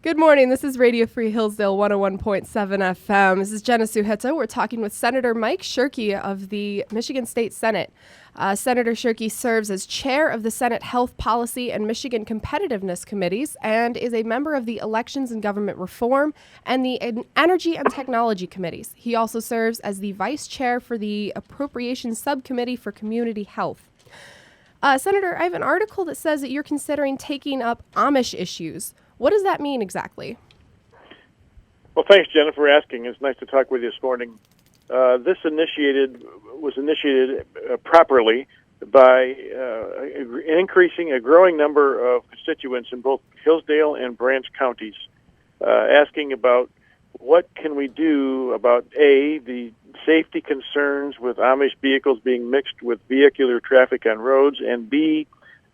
Good morning. This is Radio Free Hillsdale 101.7 FM. This is Jenna Suheta. We're talking with Senator Mike Shirkey of the Michigan State Senate. Senator Shirkey serves as chair of the Senate Health Policy and Michigan Competitiveness Committees and is a member of the Elections and Government Reform and the Energy and Technology Committees. He also serves as the vice chair for the Appropriations Subcommittee for Community Health. Senator, I have an article that says that you're considering taking up Amish issues. What does that mean exactly? Well, thanks, Jenna, for asking. It's nice to talk with you this morning. This was initiated properly by increasing a growing number of constituents in both Hillsdale and Branch counties, asking about what can we do about, A, the safety concerns with Amish vehicles being mixed with vehicular traffic on roads, and B,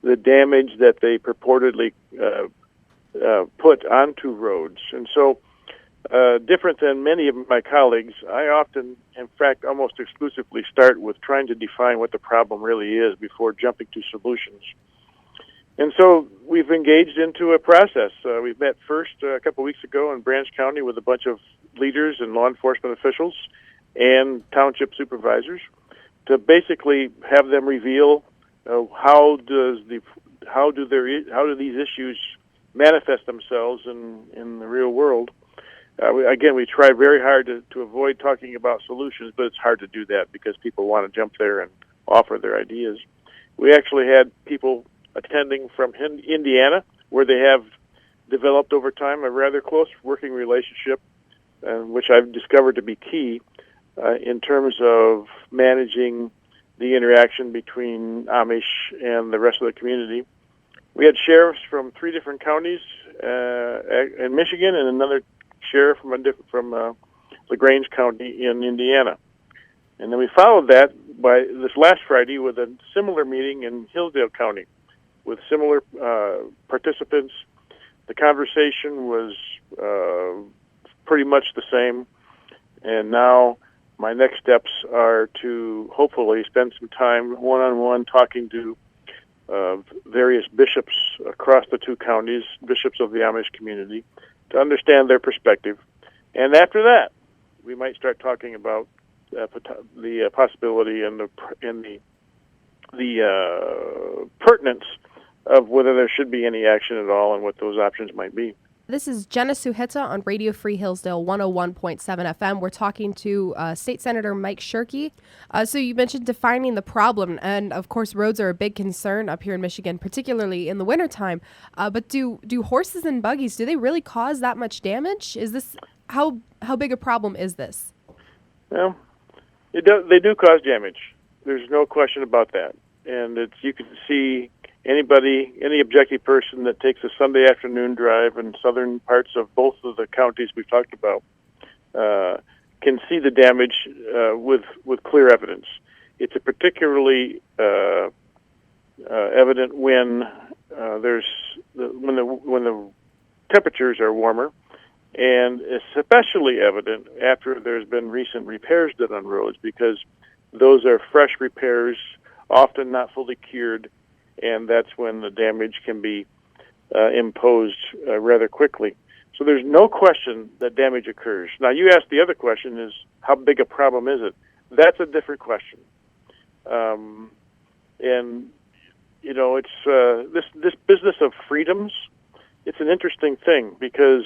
the damage that they purportedly put onto roads. And so, different than many of my colleagues, I often, in fact, almost exclusively start with trying to define what the problem really is before jumping to solutions. And so we've engaged into a process. We've met first a couple weeks ago in Branch County with a bunch of leaders and law enforcement officials and township supervisors to basically have them reveal how do these issues manifest themselves in the real world. We try very hard to avoid talking about solutions, but it's hard to do that because people want to jump there and offer their ideas. We actually had people attending from Indiana, where they have developed over time a rather close working relationship, which I've discovered to be key in terms of managing the interaction between Amish and the rest of the community. We had sheriffs from 3 different counties in Michigan and another sheriff from LaGrange County in Indiana. And then we followed that by this last Friday with a similar meeting in Hillsdale County with similar participants. The conversation was pretty much the same. And now my next steps are to hopefully spend some time one-on-one talking to various bishops across the 2 counties, bishops of the Amish community, to understand their perspective. And after that, we might start talking about the possibility and the pertinence of whether there should be any action at all and what those options might be. This is Jenna Suheta on Radio Free Hillsdale 101.7 FM. We're talking to State Senator Mike Shirkey. So you mentioned defining the problem, and of course roads are a big concern up here in Michigan, particularly in the wintertime. But do horses and buggies, do they really cause that much damage? Is this how big a problem is this? Well, they do cause damage. There's no question about that. And you can see any objective person that takes a Sunday afternoon drive in southern parts of both of the counties we've talked about can see the damage with clear evidence. It's particularly evident when the temperatures are warmer, and especially evident after there's been recent repairs done on roads, because those are fresh repairs, often not fully cured, and that's when the damage can be imposed rather quickly. So there's no question that damage occurs. Now, you asked the other question is, how big a problem is it? That's a different question. And, you know, it's this business of freedoms, it's an interesting thing because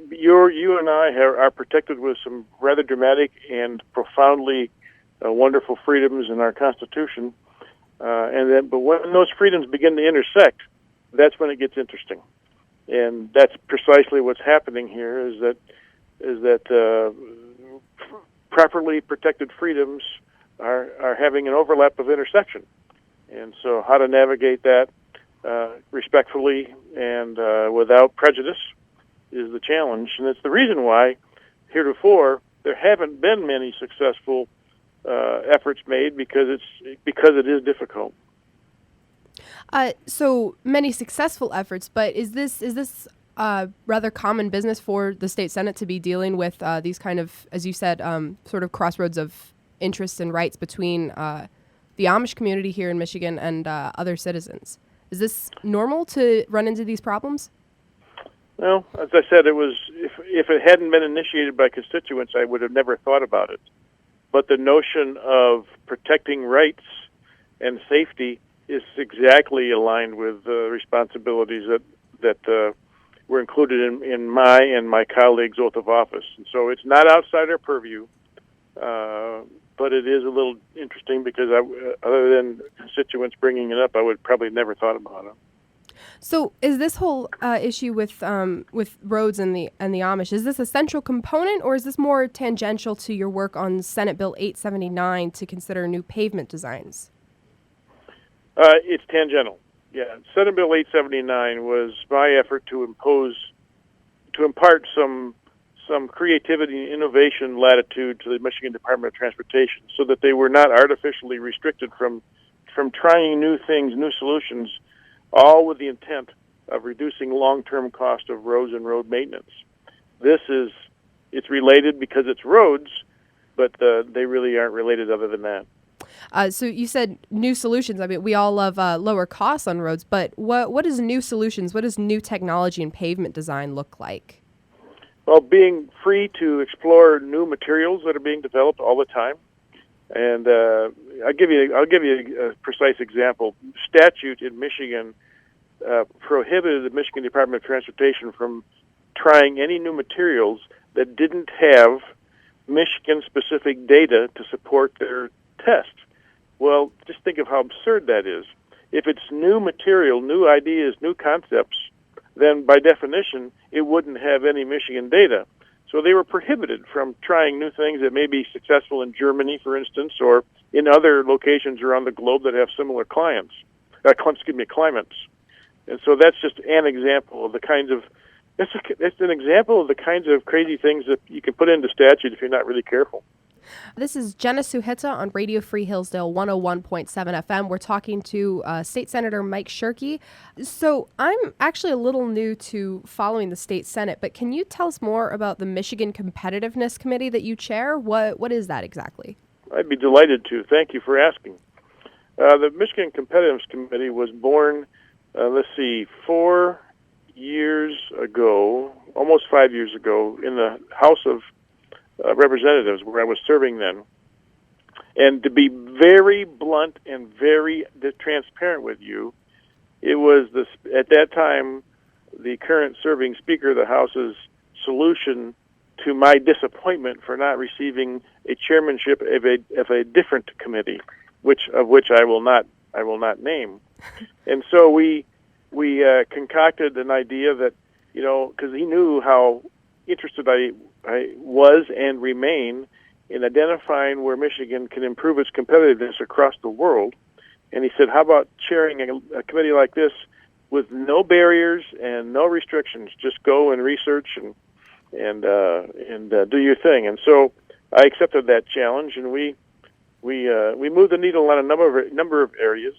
you and I are protected with some rather dramatic and profoundly wonderful freedoms in our Constitution. But when those freedoms begin to intersect, that's when it gets interesting, and that's precisely what's happening here. Is that properly protected freedoms are having an overlap of intersection, and so how to navigate that respectfully and without prejudice is the challenge, and it's the reason why heretofore there haven't been many successful efforts made because it is difficult. So many successful efforts, but is this rather common business for the state Senate to be dealing with these kind of, as you said, sort of crossroads of interests and rights between the Amish community here in Michigan and other citizens? Is this normal to run into these problems? Well, as I said, it was if it hadn't been initiated by constituents, I would have never thought about it. But the notion of protecting rights and safety is exactly aligned with the responsibilities that were included in my and my colleagues' oath of office. And so it's not outside our purview, but it is a little interesting because other than constituents bringing it up, I would probably never thought about it. So, is this whole issue with roads and the Amish, is this a central component, or is this more tangential to your work on Senate Bill 879 to consider new pavement designs? It's tangential. Yeah, Senate Bill 879 was my effort to impart some creativity and innovation latitude to the Michigan Department of Transportation, so that they were not artificially restricted from trying new things, new solutions, all with the intent of reducing long-term cost of roads and road maintenance. It's related because it's roads, but they really aren't related other than that. So you said new solutions. I mean, we all love lower costs on roads, but what is new solutions? What does new technology and pavement design look like? Well, being free to explore new materials that are being developed all the time. And I'll give you a precise example. Statute in Michigan prohibited the Michigan Department of Transportation from trying any new materials that didn't have Michigan-specific data to support their test. Well, just think of how absurd that is. If it's new material, new ideas, new concepts, then by definition, it wouldn't have any Michigan data. So they were prohibited from trying new things that may be successful in Germany, for instance, or in other locations around the globe that have similar climates. And so that's just an example of the kinds of it's an example of the kinds of crazy things that you can put into statute if you're not really careful. This is Jenna Suhita on Radio Free Hillsdale 101.7 FM. We're talking to State Senator Mike Shirkey. So I'm actually a little new to following the state Senate, but can you tell us more about the Michigan Competitiveness Committee that you chair? What is that exactly? I'd be delighted to. Thank you for asking. The Michigan Competitiveness Committee was born, 4 years ago, almost 5 years ago, in the House of Representatives, where I was serving then. And to be very blunt and very transparent with you, it was at that time the current serving Speaker of the House's solution to my disappointment for not receiving a chairmanship of a different committee, which I will not name. And so we concocted an idea that, because he knew how interested I was and remain in identifying where Michigan can improve its competitiveness across the world. And he said, how about chairing a committee like this with no barriers and no restrictions? Just go and research and do your thing. And so I accepted that challenge, and we moved the needle on a number of areas.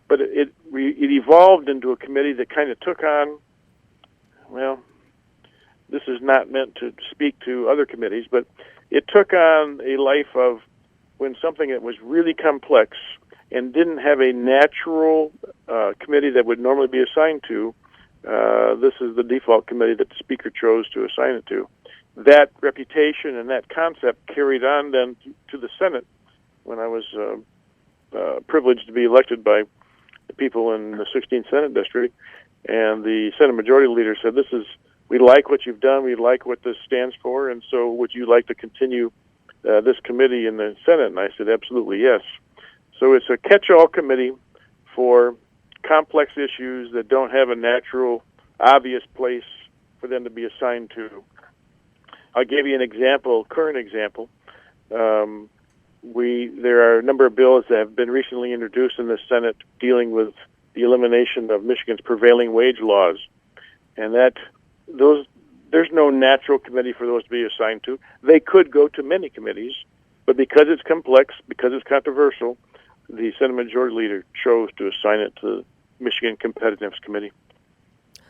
But it evolved into a committee that kind of took on, well, this is not meant to speak to other committees, but it took on a life of when something that was really complex and didn't have a natural committee that would normally be assigned to. This is the default committee that the Speaker chose to assign it to. That reputation and that concept carried on then to the Senate when I was privileged to be elected by the people in the 16th Senate District. And the Senate Majority Leader said, we like what you've done, we like what this stands for, and so would you like to continue this committee in the Senate? And I said, absolutely, yes. So it's a catch-all committee for complex issues that don't have a natural, obvious place for them to be assigned to. I'll give you an example, current example. There are a number of bills that have been recently introduced in the Senate dealing with the elimination of Michigan's prevailing wage laws, and there's no natural committee for those to be assigned to. They could go to many committees, but because it's complex, because it's controversial, the Senate Majority Leader chose to assign it to the Michigan Competitiveness Committee.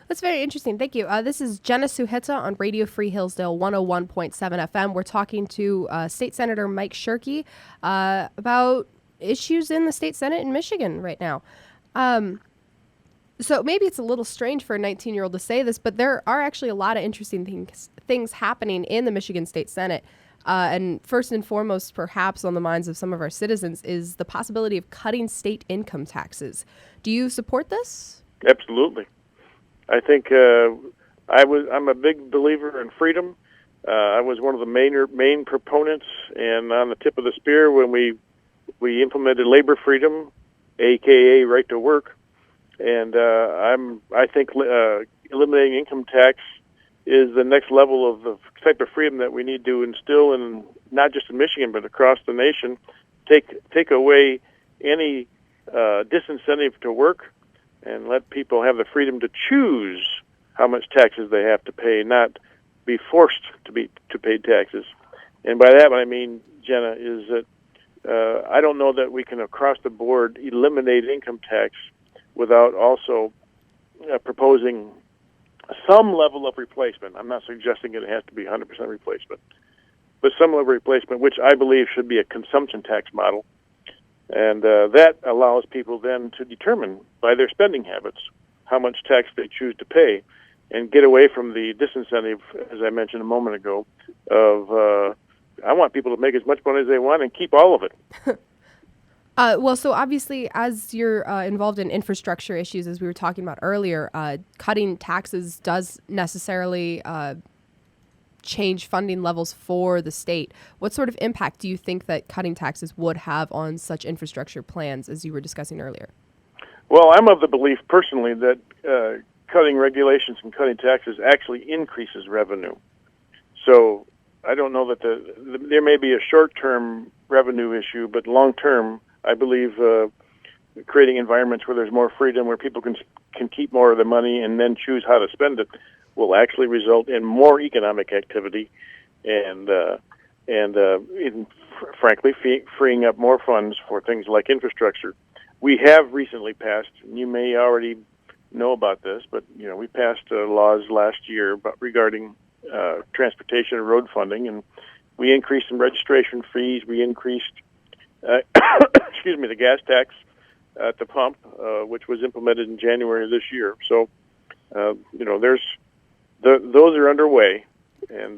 That's very interesting. Thank you. This is Jenna Suhita on Radio Free Hillsdale 101.7 FM. We're talking to State Senator Mike Shirkey about issues in the state Senate in Michigan right now. So maybe it's a little strange for a 19-year-old to say this, but there are actually a lot of interesting things happening in the Michigan State Senate. And first and foremost, perhaps on the minds of some of our citizens, is the possibility of cutting state income taxes. Do you support this? Absolutely. I think I'm a big believer in freedom. I was one of the main proponents and on the tip of the spear when we implemented labor freedom, aka right to work. And I think eliminating income tax is the next level of the type of freedom that we need to instill in not just in Michigan but across the nation. Take away any disincentive to work and let people have the freedom to choose how much taxes they have to pay, not be forced to pay taxes. And by that what I mean, Jenna, is that I don't know that we can across the board eliminate income tax without also proposing some level of replacement. I'm not suggesting it has to be 100% replacement, but some level of replacement, which I believe should be a consumption tax model. And that allows people then to determine by their spending habits how much tax they choose to pay and get away from the disincentive, as I mentioned a moment ago, of I want people to make as much money as they want and keep all of it. Well, so obviously, as you're involved in infrastructure issues, as we were talking about earlier, cutting taxes does necessarily change funding levels for the state. What sort of impact do you think that cutting taxes would have on such infrastructure plans, as you were discussing earlier? Well, I'm of the belief personally that cutting regulations and cutting taxes actually increases revenue. So I don't know that there may be a short-term revenue issue, but long-term, I believe creating environments where there's more freedom, where people can keep more of the money and then choose how to spend it, will actually result in more economic activity and frankly, freeing up more funds for things like infrastructure. We have recently passed, and you may already know about this, but we passed laws last year regarding transportation and road funding, and we increased some registration fees. We increased, the gas tax at the pump, which was implemented in January of this year. So, those are underway, and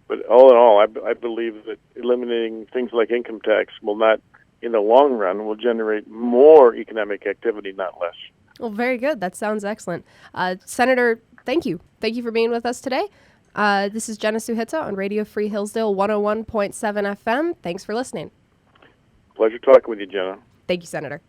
but all in all, I believe that eliminating things like income tax will not, in the long run, will generate more economic activity, not less. Well, very good. That sounds excellent. Senator, thank you. Thank you for being with us today. This is Jenna Suhitsa on Radio Free Hillsdale 101.7 FM. Thanks for listening. Pleasure talking with you, Jenna. Thank you, Senator.